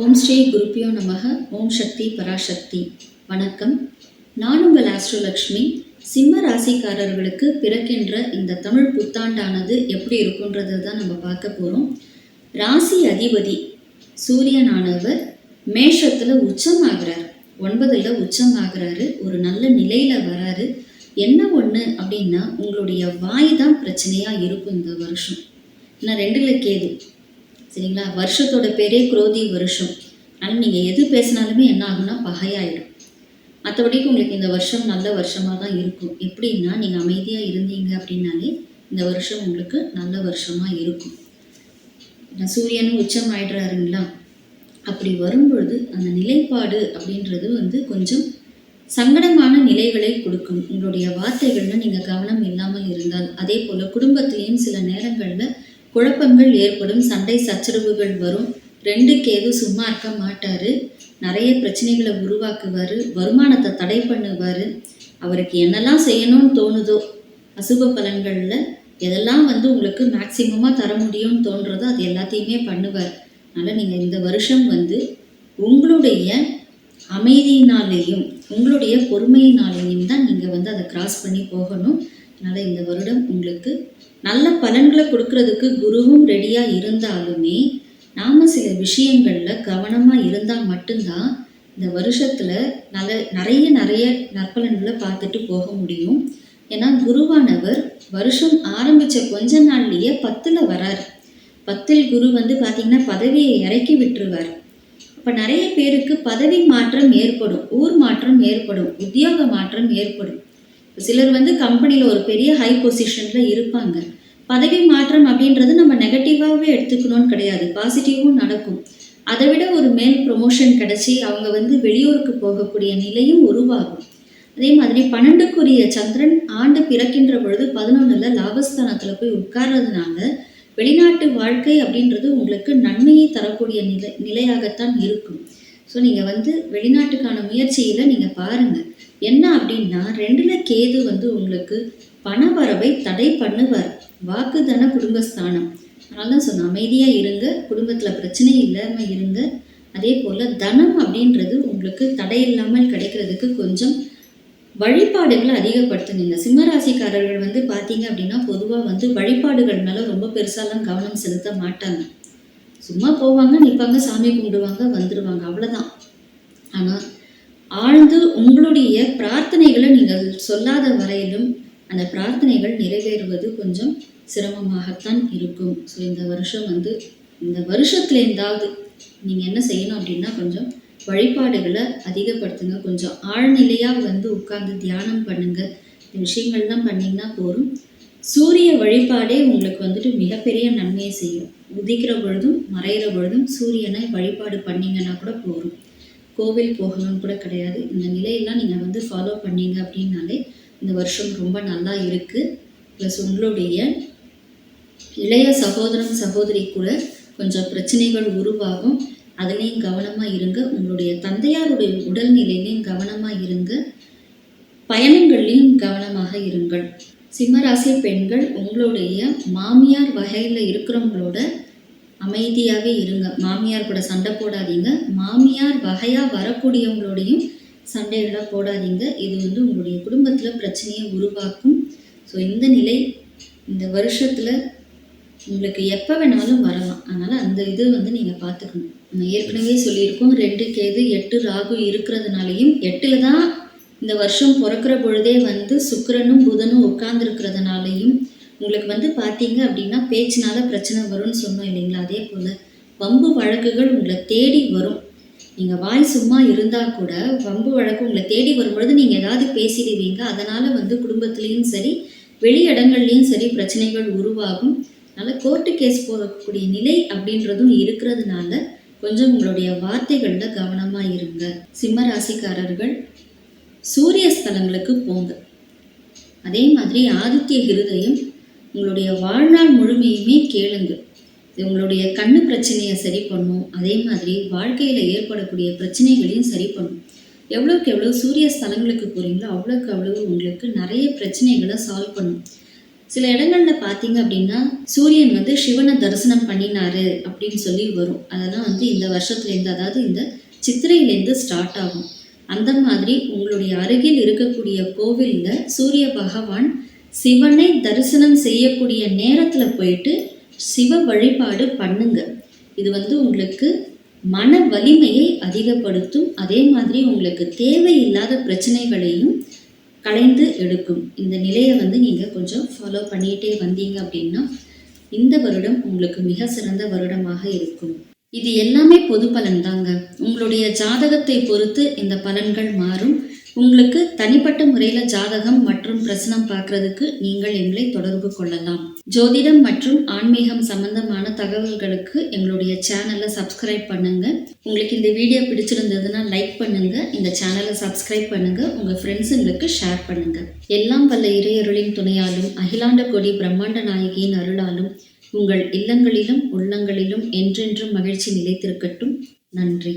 ஓம் ஸ்ரீ குருப்பியோ நமக. ஓம் சக்தி பராசக்தி. வணக்கம். நான் உங்கள் ஆஸ்ட்ரோலக்ஷ்மி. சிம்ம ராசிக்காரர்களுக்கு பிறக்கின்ற இந்த தமிழ் புத்தாண்டானது எப்படி இருக்குன்றது தான் நம்ம பார்க்க போகிறோம். ராசி அதிபதி சூரியனானவர் மேஷத்தில் உச்சமாகிறார், 9ல் உச்சமாகிறாரு, ஒரு நல்ல நிலையில் வராரு. என்ன ஒன்று அப்படின்னா, உங்களுடைய வாய் தான் பிரச்சனையாக இருக்கும் இந்த வருஷம். ஏன்னா 2ல் கேது, சரிங்களா? வருஷத்தோட பேரே குரோதி வருஷம். ஆனால் நீங்கள் எது பேசினாலுமே என்ன ஆகும்னா பகையாயிடும். மற்றபடிக்கு உங்களுக்கு இந்த வருஷம் நல்ல வருஷமாக தான் இருக்கும். எப்படின்னா, நீங்கள் அமைதியாக இருந்தீங்க அப்படின்னாலே இந்த வருஷம் உங்களுக்கு நல்ல வருஷமாக இருக்கும். சூரியனும் உச்சம் ஆயிடுறாருங்களா, அப்படி வரும்பொழுது அந்த நிலைப்பாடு அப்படின்றது கொஞ்சம் சங்கடமான நிலைகளை கொடுக்கும். உங்களுடைய வார்த்தைகளில் நீங்கள் கவனம் இல்லாமல் இருந்தால், அதே போல் குடும்பத்திலையும் சில நேரங்களில் குழப்பங்கள் ஏற்படும், சண்டை சச்சரவுகள் வரும். 2 கேது சும்மா இருக்க மாட்டார், நிறைய பிரச்சனைகளை உருவாக்குவார், வருமானத்தை தடை பண்ணுவார். அவருக்கு என்னெல்லாம் செய்யணும்னு தோணுதோ, அசுப பலன்களில் எதெல்லாம் உங்களுக்கு மேக்சிமமாக தர முடியும்னு தோன்றதோ அது எல்லாத்தையுமே பண்ணுவார். அதனால் நீங்கள் இந்த வருஷம் உங்களுடைய அமைதியினாலேயும் உங்களுடைய பொறுமையினாலேயும் தான் நீங்கள் அதை கிராஸ் பண்ணி போகணும். அதனால் இந்த வருடம் உங்களுக்கு நல்ல பலன்களை கொடுக்கறதுக்கு குருவும் ரெடியாக இருந்தாலுமே நாம் சில விஷயங்களில் கவனமாக இருந்தால் மட்டும்தான் இந்த வருஷத்தில் நிறைய நற்பலன்களை பார்த்துட்டு போக முடியும். ஏன்னா குருவானவர் வருஷம் ஆரம்பித்த கொஞ்ச நாள்லேயே 10ல் வரார். 10ல் குரு பார்த்திங்கன்னா பதவியை இறக்கி விட்டுருவார். இப்போ நிறைய பேருக்கு பதவி மாற்றம் ஏற்படும், ஊர் மாற்றம் ஏற்படும், உத்தியோக மாற்றம் ஏற்படும். சிலர் கம்பெனியில் ஒரு பெரிய ஹை பொசிஷனில் இருப்பாங்க. பதவி மாற்றம் அப்படின்றது நம்ம நெகட்டிவாகவே எடுத்துக்கணும்னு கிடையாது, பாசிட்டிவும் நடக்கும். அதை விட ஒரு மேல் ப்ரொமோஷன் கிடச்சி அவங்க வெளியூருக்கு போகக்கூடிய நிலையும் உருவாகும். அதே மாதிரி 12க்குரிய சந்திரன் ஆண்டு பிறக்கின்ற பொழுது 11ல் லாபஸ்தானத்தில் போய் உட்கார்றதுனால வெளிநாட்டு வாழ்க்கை அப்படின்றது உங்களுக்கு நன்மையை தரக்கூடிய நிலையாகத்தான் இருக்கும். ஸோ நீங்கள் வெளிநாட்டுக்கான முயற்சியில் நீங்கள் பாருங்கள். என்ன அப்படின்னா, 2ல் கேது உங்களுக்கு பணவரவை தடை பண்ணுவார். வாக்குதான குடும்பஸ்தானம். அதனால தான் சொன்ன அமைதியாக இருங்க, குடும்பத்தில் பிரச்சனை இல்லாமல் இருங்க. அதே போல் தனம் அப்படின்றது உங்களுக்கு தடை இல்லாமல் கிடைக்கிறதுக்கு கொஞ்சம் வழிபாடுகளை அதிகப்படுத்துங்க. சிம்மராசிக்காரர்கள் பார்த்தீங்க அப்படின்னா பொதுவாக வழிபாடுகள் மேலே ரொம்ப பெருசாலாம் கவனம் செலுத்த மாட்டாங்க. சும்மா போவாங்க, நிற்பாங்க, சாமி கும்பிடுவாங்க, வந்துடுவாங்க, அவ்வளோதான். ஆனால் ஆழ்ந்து உங்களுடைய பிரார்த்தனைகளை நீங்கள் சொல்லாத வரையிலும் அந்த பிரார்த்தனைகள் நிறைவேறுவது கொஞ்சம் சிரமமாகத்தான் இருக்கும். ஸோ இந்த வருஷம் இந்த வருஷத்துலேருந்தாவது நீங்கள் என்ன செய்யணும் அப்படின்னா, கொஞ்சம் வழிபாடுகளை அதிகப்படுத்துங்க. கொஞ்சம் ஆழ்நிலையாக உட்கார்ந்து தியானம் பண்ணுங்கள். இந்த விஷயங்கள் தான் பண்ணிங்கன்னா போதும். சூரிய வழிபாடே உங்களுக்கு மிகப்பெரிய நன்மையை செய்யும். உதிக்கிற பொழுதும் மறைகிற பொழுதும் சூரியனை வழிபாடு பண்ணிங்கன்னா கூட போதும். கோவில் போகணும்னு கூட கிடையாது. இந்த நிலையெல்லாம் நீங்கள் ஃபாலோ பண்ணீங்க அப்படின்னாலே இந்த வருஷம் ரொம்ப நல்லா இருக்குது. ப்ளஸ் உங்களுடைய இளைய சகோதரன் சகோதரி கூட கொஞ்சம் பிரச்சனைகள் உருவாகும். அதுலேயும் கவனமாக இருங்க. உங்களுடைய தந்தையாருடைய உடல்நிலையிலையும் கவனமாக இருங்க. பயணங்கள்லேயும் கவனமாக இருங்கள். சிம்மராசி பெண்கள் உங்களுடைய மாமியார் வகையில் இருக்கிறவங்களோட அமைதியாகவே இருங்க. மாமியார் கூட சண்டை போடாதீங்க. மாமியார் வகையாக வரக்கூடியவங்களோடையும் சண்டைகளை போடாதீங்க. இது உங்களுடைய குடும்பத்தில் பிரச்சனையை உருவாக்கும். ஸோ இந்த நிலை இந்த வருஷத்தில் உங்களுக்கு எப்போ வேணாலும் வரலாம். அதனால் அந்த இது நீங்கள் பார்த்துக்கணும். நம்ம ஏற்கனவே சொல்லியிருக்கோம், 2 கேது 8 ராகு இருக்கிறதுனாலையும் 8ல் தான் இந்த வருஷம் பிறக்கிற பொழுதே சுக்கிரனும் புதனும் உட்கார்ந்துருக்கிறதுனாலையும் உங்களுக்கு பார்த்தீங்க அப்படின்னா பேச்சினால பிரச்சனை வரும்னு சொன்னோம் இல்லைங்களா? அதே போல் வம்பு வழக்குகள் உங்களை தேடி வரும். நீங்கள் வாய் சும்மா இருந்தால் கூட வம்பு வழக்கு உங்களை தேடி வரும்பொழுது நீங்கள் ஏதாவது பேசிடுவீங்க. அதனால் குடும்பத்துலேயும் சரி வெளி இடங்கள்லேயும் சரி பிரச்சனைகள் உருவாகும். அதனால் கோர்ட்டு கேஸ் போகக்கூடிய நிலை அப்படின்றதும் இருக்கிறதுனால கொஞ்சம் உங்களுடைய வார்த்தைகளில் கவனமாக இருங்க. சிம்ம ராசிக்காரர்கள் சூரிய ஸ்தலங்களுக்கு போங்க. அதே மாதிரி ஆதித்ய ஹிருதயம் உங்களுடைய வாழ்நாள் முழுமையுமே கேளுங்க. இது உங்களுடைய கண்ணு பிரச்சனையை சரி பண்ணும். அதே மாதிரி வாழ்க்கையில் ஏற்படக்கூடிய பிரச்சனைகளையும் சரி பண்ணும். எவ்வளோக்கு எவ்வளோ சூரிய ஸ்தலங்களுக்கு போகிறீங்களோ அவ்வளோக்கு அவ்வளோ உங்களுக்கு நிறைய பிரச்சனைகளை சால்வ் பண்ணும். சில இடங்கள்ல பார்த்தீங்க அப்படின்னா சூரியன் வந்து சிவனை தரிசனம் பண்ணினாரு அப்படின்னு சொல்லி வரும். அதெல்லாம் வந்து இந்த வருஷத்துலேருந்து, அதாவது இந்த சித்திரையிலேருந்து ஸ்டார்ட் ஆகும். அந்த மாதிரி உங்களுடைய அருகில் இருக்கக்கூடிய கோவிலில் சூரிய பகவான் சிவனை தரிசனம் செய்யக்கூடிய நேரத்தில் போயிட்டு சிவ வழிபாடு பண்ணுங்க. இது வந்து உங்களுக்கு மன வலிமையை அதிகப்படுத்தும். அதே மாதிரி உங்களுக்கு தேவையில்லாத பிரச்சனைகளையும் களைந்து எடுக்கும். இந்த நிலையை வந்து நீங்கள் கொஞ்சம் ஃபாலோ பண்ணிகிட்டே வந்தீங்க அப்படின்னா இந்த வருடம் உங்களுக்கு மிக சிறந்த வருடமாக இருக்கும். இது எல்லாமே பொது பலன் தாங்க. உங்களுடைய ஜாதகத்தை பொறுத்து இந்த பலன்கள் மாறும். உங்களுக்கு தனிப்பட்ட முறையில் ஜாதகம் மற்றும் பிரசனம் பார்க்கறதுக்கு நீங்கள் எங்களை தொடர்பு கொள்ளலாம். ஜோதிடம் மற்றும் ஆன்மீகம் சம்பந்தமான தகவல்களுக்கு எங்களுடைய சேனலை சப்ஸ்கிரைப் பண்ணுங்க. உங்களுக்கு இந்த வீடியோ பிடிச்சிருந்ததுன்னா லைக் பண்ணுங்க, இந்த சேனலை சப்ஸ்கிரைப் பண்ணுங்க, உங்க ஃப்ரெண்ட்ஸுங்களுக்கு ஷேர் பண்ணுங்க. எல்லாம் வல்ல இறையருளின் துணையாலும் அகிலாண்ட கோடி பிரம்மாண்ட நாயகியின் அருளாலும் உங்கள் இல்லங்களிலும் உள்ளங்களிலும் என்றென்றும் மகிழ்ச்சி நிலைத்திருக்கட்டும். நன்றி.